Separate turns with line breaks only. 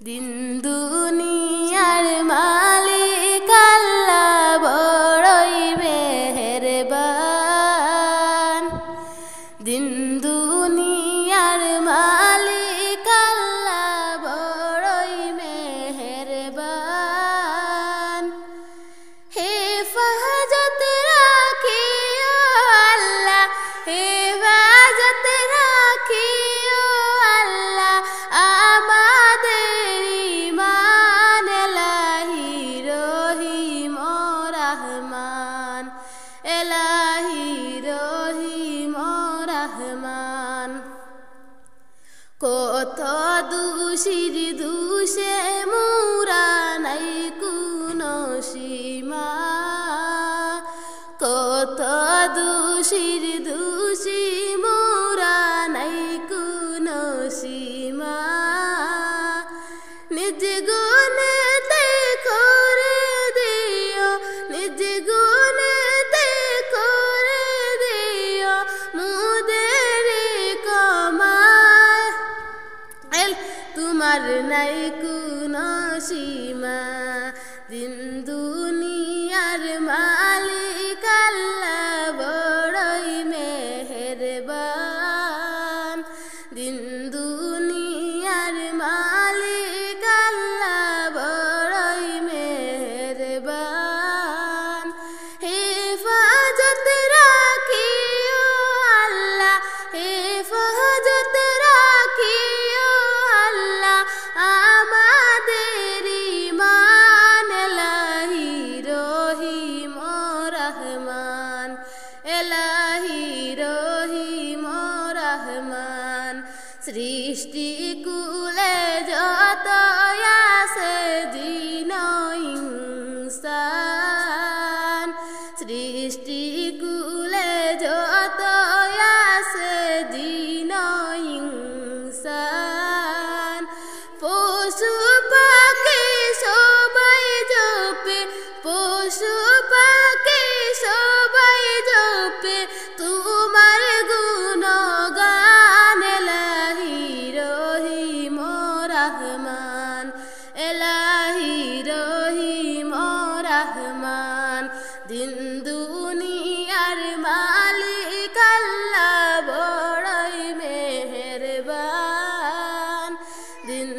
দিন দুনিয়ার মালিক আল্লাহ বড়ই মেহেরবান। দিন দুনিয়ার মালিক আল্লাহ বড়ই মেহেরবান। হেফাজত রাখিও আল্লাহ, হেফাজত রাখিও আল্লাহ আমাদের ঈমান। এলাহি রহিম ও রহমান, এলাহি রহিম ও রহমান। কত দোষীর দোষে মোরা নাই কোনো সীমা, কত দোষীর দোষী মোরা নাই কোনো সীমা। নিজ গুণেতে করে দিও, নিজ গুণেতে করে দিও মুদের কমায়। তোমার নাই কোনো সীমা। দিন দুনিয়ার মালিক আল্লাহ বড়ই মেহেরবান। দিন দুনিয়ার মালিক আল্লাহ বড়ই মেহেরবান। হেফাজত রাখিও আল্লাহ, হেফাজত রাখিও আল্লাহ আমাদের ঈমান। এলাহি রহিম ও রহমান, এলাহি রহিম ও রহমান। সৃষ্টি কুলে যত আছে জিন ইনসান, সৃষ্টি কুলে যত আছে জিন ইনসান। পশু পাখি সবাই জপে, পশু পাখি সবাই জপে তোমার গুণগান। এলাহি রহিম ও রহমান, এলাহি রহিম ও রহমান। দিন দুনিয়ার মালিক আল্লাহ বড়ই মেহেরবান। দিন